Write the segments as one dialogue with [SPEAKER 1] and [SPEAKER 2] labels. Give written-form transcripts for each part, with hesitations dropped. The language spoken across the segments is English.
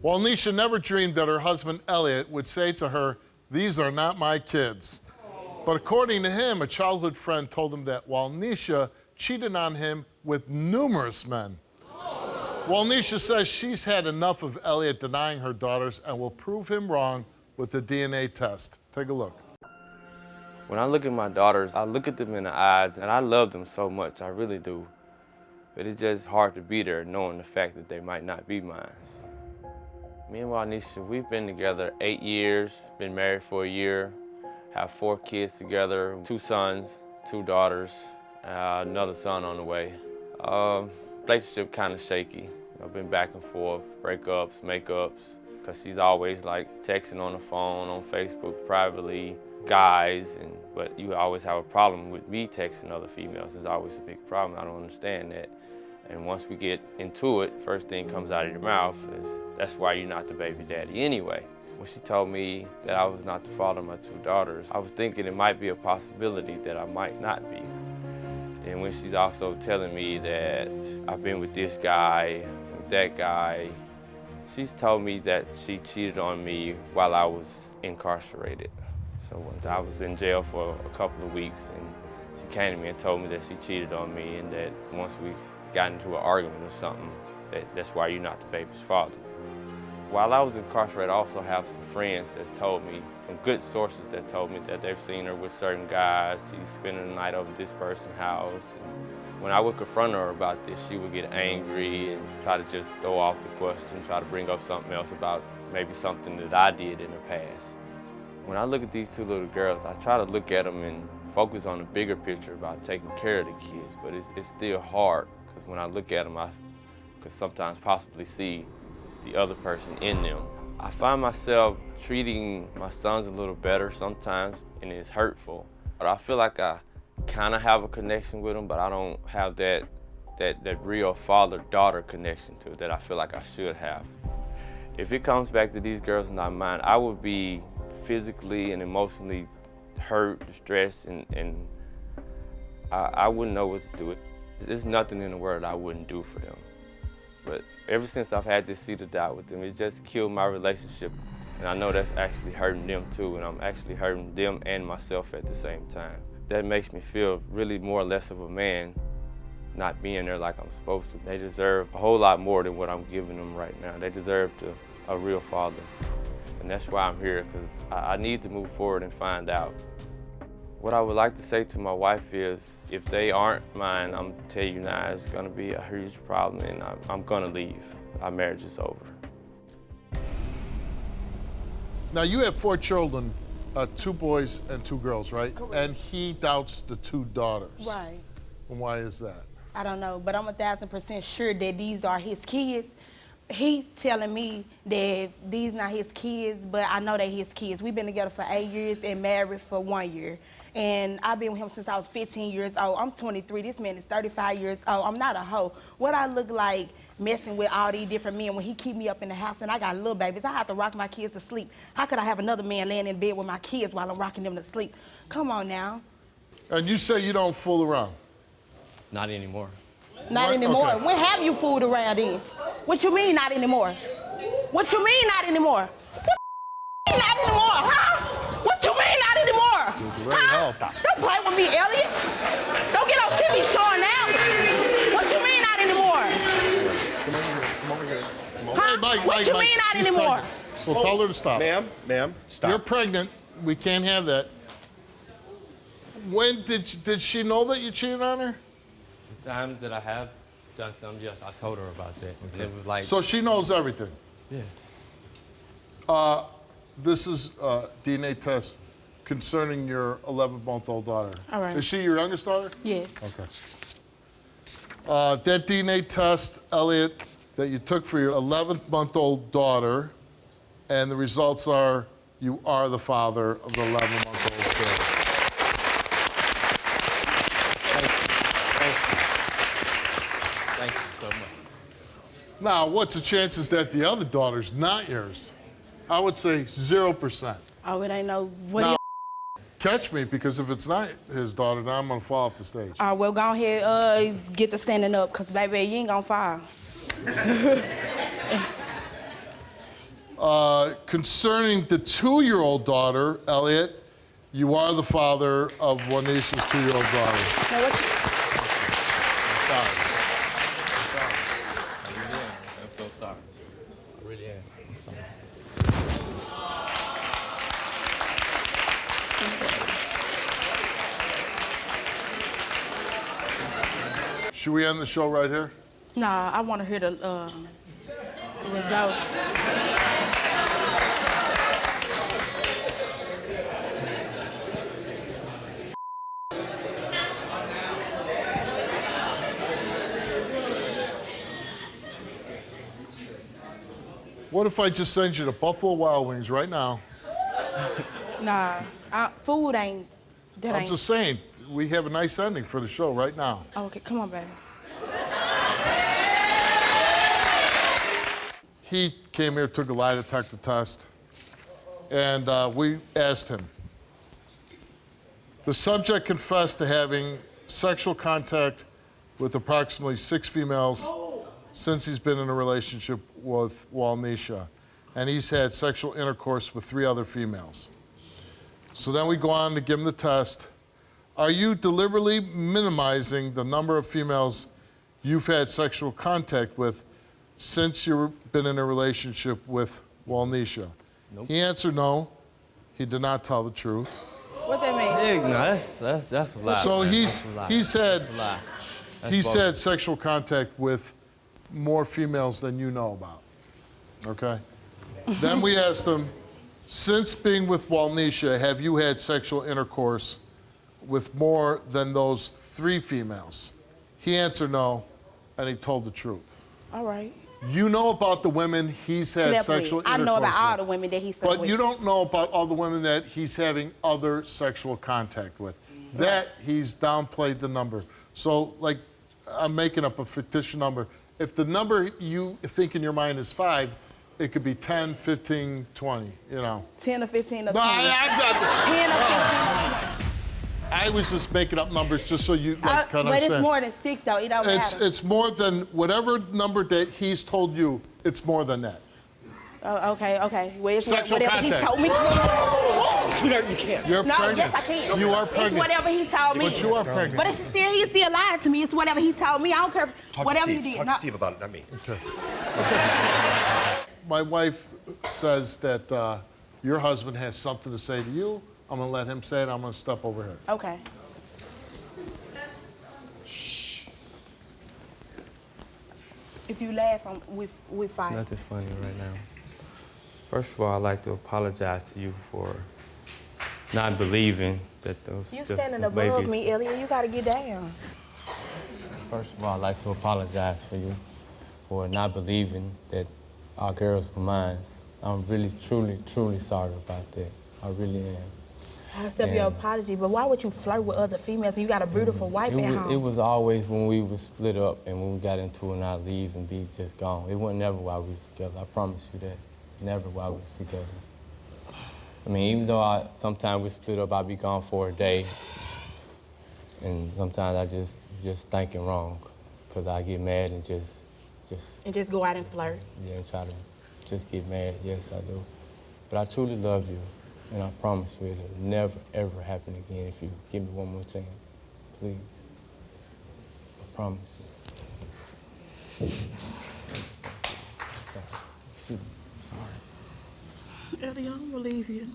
[SPEAKER 1] Walnesha never dreamed that her husband, Elliott, would say to her, "These are not my kids." But according to him, a childhood friend told him that Walnesha cheated on him with numerous men. Walnesha says she's had enough of Elliott denying her daughters and will prove him wrong with the DNA test. Take a look.
[SPEAKER 2] When I look at my daughters, I look at them in the eyes, and I love them so much, I really do. But it's just hard to be there knowing the fact that they might not be mine. Me and Walnesha, we've been together 8 years, been married for a year, have 4 kids together, 2 sons, 2 daughters, another son on the way. Relationship kind of shaky. I've been back and forth, breakups, makeups, because she's always like texting on the phone, on Facebook, privately, guys, but you always have a problem with me texting other females. It's always a big problem. I don't understand that. And once we get into it, first thing comes out of your mouth is, "That's why you're not the baby daddy anyway." When she told me that I was not the father of my 2 daughters, I was thinking it might be a possibility that I might not be. And when she's also telling me that I've been with this guy, with that guy, she's told me that she cheated on me while I was incarcerated. So once I was in jail for a couple of weeks, and she came to me and told me that she cheated on me, and that once we got into an argument or something, that's why you're not the baby's father. While I was incarcerated, I also have some friends that told me, some good sources that told me that they've seen her with certain guys. She's spending the night over this person's house. And when I would confront her about this, she would get angry and try to just throw off the question, try to bring up something else about maybe something that I did in the past. When I look at these 2 little girls, I try to look at them and focus on the bigger picture about taking care of the kids, but it's still hard, because when I look at them, I could sometimes possibly see the other person in them. I find myself treating my sons a little better sometimes, and it's hurtful. But I feel like I kind of have a connection with them, but I don't have that real father-daughter connection to it that I feel like I should have. If it comes back to these girls and not mine, I would be physically and emotionally hurt, distressed, and I wouldn't know what to do. There's nothing in the world I wouldn't do for them. But ever since I've had this seed of doubt with them, it just killed my relationship. And I know that's actually hurting them too, and I'm actually hurting them and myself at the same time. That makes me feel really more or less of a man not being there like I'm supposed to. They deserve a whole lot more than what I'm giving them right now. They deserve a real father. And that's why I'm here, because I need to move forward and find out. What I would like to say to my wife is, if they aren't mine, I'm telling you now, it's gonna be a huge problem, and I'm gonna leave. Our marriage is over.
[SPEAKER 1] Now, you have 4 children, 2 boys and 2 girls, right?
[SPEAKER 3] Correct.
[SPEAKER 1] And he doubts the 2 daughters.
[SPEAKER 3] Right.
[SPEAKER 1] And why is that?
[SPEAKER 3] I don't know, but I'm 1,000% sure that these are his kids. He's telling me that these not his kids, but I know they're his kids. We've been together for 8 years and married for 1 year. And I've been with him since I was 15 years old. I'm 23, this man is 35 years old. I'm not a hoe. What I look like messing with all these different men when he keep me up in the house and I got little babies, I have to rock my kids to sleep. How could I have another man laying in bed with my kids while I'm rocking them to sleep? Come on now.
[SPEAKER 1] And you say you don't fool around?
[SPEAKER 2] Not anymore.
[SPEAKER 3] Not
[SPEAKER 1] What?
[SPEAKER 3] anymore.
[SPEAKER 1] Okay.
[SPEAKER 3] When have you fooled around then? What you mean not anymore? What you mean not anymore? What you mean not anymore, huh? What you mean not anymore? Huh? Don't play with me, Elliott. Don't get on TV showing out. What you mean not anymore?
[SPEAKER 1] Come over here.
[SPEAKER 3] Huh?
[SPEAKER 1] Hey, Mike,
[SPEAKER 3] What you mean not
[SPEAKER 1] she's
[SPEAKER 3] anymore?
[SPEAKER 1] pregnant. So tell her to stop.
[SPEAKER 4] Ma'am, stop.
[SPEAKER 1] You're pregnant. We can't have that. When did she know that you cheated on her?
[SPEAKER 2] The times that I have done something, yes, I told her about that. And it was like,
[SPEAKER 1] So she knows everything.
[SPEAKER 2] yes.
[SPEAKER 1] This is a DNA test concerning your 11-month-old daughter.
[SPEAKER 3] All right.
[SPEAKER 1] Is she your youngest daughter?
[SPEAKER 3] Yes.
[SPEAKER 1] Okay. That DNA test, Elliott, that you took for your 11th-month-old daughter, and the results are you are the father of the 11-month-old girl.
[SPEAKER 2] Thank you so much.
[SPEAKER 1] Now, what's the chances that the other daughter's not yours? I would say 0%.
[SPEAKER 3] Oh, it ain't no. What
[SPEAKER 1] Now,
[SPEAKER 3] do
[SPEAKER 1] catch me, because if it's not his daughter, then I'm gonna fall off the stage.
[SPEAKER 3] All right, well, go ahead, get the standing up, because, baby, you ain't gonna fall.
[SPEAKER 1] Concerning the 2-year-old daughter, Elliott, you are the father of Walnesha's 2-year-old daughter.
[SPEAKER 3] Now, what
[SPEAKER 2] I'm so sorry. I really am. I'm sorry.
[SPEAKER 1] Should we end the show right here?
[SPEAKER 3] Nah, I want to hear the result.
[SPEAKER 1] What if I just send you to Buffalo Wild Wings right now?
[SPEAKER 3] Nah, food ain't. That
[SPEAKER 1] I'm
[SPEAKER 3] ain't.
[SPEAKER 1] just saying, we have a nice ending for the show right now.
[SPEAKER 3] Okay, come on, baby.
[SPEAKER 1] He came here, took a lie detector test, and we asked him. The subject confessed to having sexual contact with approximately 6 females since he's been in a relationship with Walnesha, and he's had sexual intercourse with 3 other females. So then we go on to give him the test. Are you deliberately minimizing the number of females you've had sexual contact with since you've been in a relationship with Walnesha?
[SPEAKER 2] Nope.
[SPEAKER 1] He answered no. He did not tell the truth.
[SPEAKER 3] What that mean?
[SPEAKER 2] Hey, no, that's a lie.
[SPEAKER 1] So
[SPEAKER 2] man.
[SPEAKER 1] he's
[SPEAKER 2] That's a lie.
[SPEAKER 1] he's had
[SPEAKER 2] That's a lie. That's
[SPEAKER 1] he's
[SPEAKER 2] bogus.
[SPEAKER 1] had sexual contact with more females than you know about. Okay? Then we asked him, since being with Walnesha, have you had sexual intercourse with more than those 3 females? He answered no, and he told the truth.
[SPEAKER 3] All right.
[SPEAKER 1] You know about the women he's had
[SPEAKER 3] Slept
[SPEAKER 1] sexual
[SPEAKER 3] with. I
[SPEAKER 1] intercourse
[SPEAKER 3] know about all the
[SPEAKER 1] with,
[SPEAKER 3] women that he slept
[SPEAKER 1] but
[SPEAKER 3] with.
[SPEAKER 1] you don't know about all the women that he's having other sexual contact with. That he's downplayed the number. So, like, I'm making up a fictitious number. If the number you think in your mind is 5, it could be 10, 15, 20, you know.
[SPEAKER 3] 10 or 15 or 20.
[SPEAKER 1] No, I'm not.
[SPEAKER 3] 10 or 15.
[SPEAKER 1] I was just making up numbers just so you kind of
[SPEAKER 3] But
[SPEAKER 1] understand.
[SPEAKER 3] it's more than 6, though. It don't matter.
[SPEAKER 1] It's more than whatever number that he's told you. It's more than that.
[SPEAKER 3] Oh, okay. Well, it's
[SPEAKER 1] Sexual
[SPEAKER 3] whatever
[SPEAKER 1] contact.
[SPEAKER 3] he told me.
[SPEAKER 4] Sweetheart, you can't.
[SPEAKER 1] You're
[SPEAKER 3] No,
[SPEAKER 1] pregnant.
[SPEAKER 3] yes, I can.
[SPEAKER 1] You are
[SPEAKER 3] It's
[SPEAKER 1] pregnant.
[SPEAKER 3] whatever he told me.
[SPEAKER 1] But you are pregnant.
[SPEAKER 3] But he's still lying to me. It's whatever he told me. I don't care.
[SPEAKER 4] Talk
[SPEAKER 3] Whatever
[SPEAKER 4] to Steve.
[SPEAKER 3] he did.
[SPEAKER 4] Talk
[SPEAKER 3] No.
[SPEAKER 4] to Steve about it, not me.
[SPEAKER 1] My wife says that your husband has something to say to you. I'm gonna let him say it. I'm gonna step over here.
[SPEAKER 3] Okay. If you laugh, we fight.
[SPEAKER 2] Nothing funny right now. First of all, I'd like to apologize to you for not believing that those
[SPEAKER 3] You
[SPEAKER 2] just
[SPEAKER 3] standing
[SPEAKER 2] the
[SPEAKER 3] above
[SPEAKER 2] babies.
[SPEAKER 3] me, Elliott. You gotta get down.
[SPEAKER 2] First of all, I'd like to apologize for you for not believing that our girls were mine. I'm really, truly sorry about that. I really am.
[SPEAKER 3] I accept your apology, but why would you flirt with other females and you got a beautiful wife at home?
[SPEAKER 2] It was always when we was split up and when we got into it and I'd leave and be just gone. It wasn't never while we was together. I promise you that. Never while we was together. I mean, even though sometimes we split up, I'd be gone for a day. And sometimes I just thinking wrong because I get mad and just
[SPEAKER 3] And just go out and flirt.
[SPEAKER 2] yeah, and try to just get mad. Yes, I do. But I truly love you. And I promise you it'll never, ever happen again if you give me one more chance. Please. I promise you. Excuse me. Sorry.
[SPEAKER 3] Elliott, I don't believe you.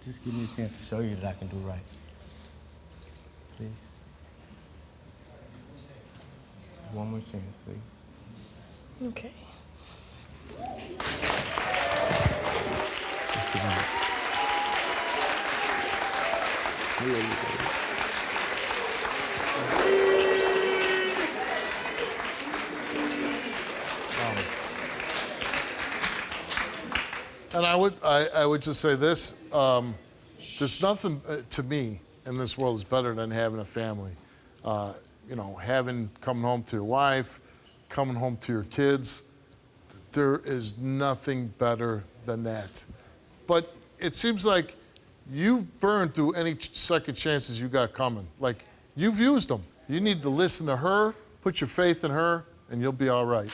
[SPEAKER 2] Just give me a chance to show you that I can do right. Please. One more chance, please.
[SPEAKER 3] Okay.
[SPEAKER 2] Just give me-
[SPEAKER 1] And I would just say this: there's nothing to me in this world is better than having a family. You know, coming home to your wife, coming home to your kids. There is nothing better than that. But it seems like you've burned through any second chances you got coming. Like, you've used them. You need to listen to her, put your faith in her, and you'll be all right.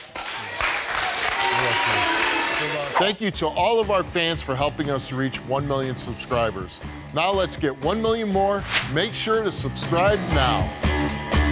[SPEAKER 1] Thank you to all of our fans for helping us reach 1 million subscribers. Now let's get 1 million more. Make sure to subscribe now.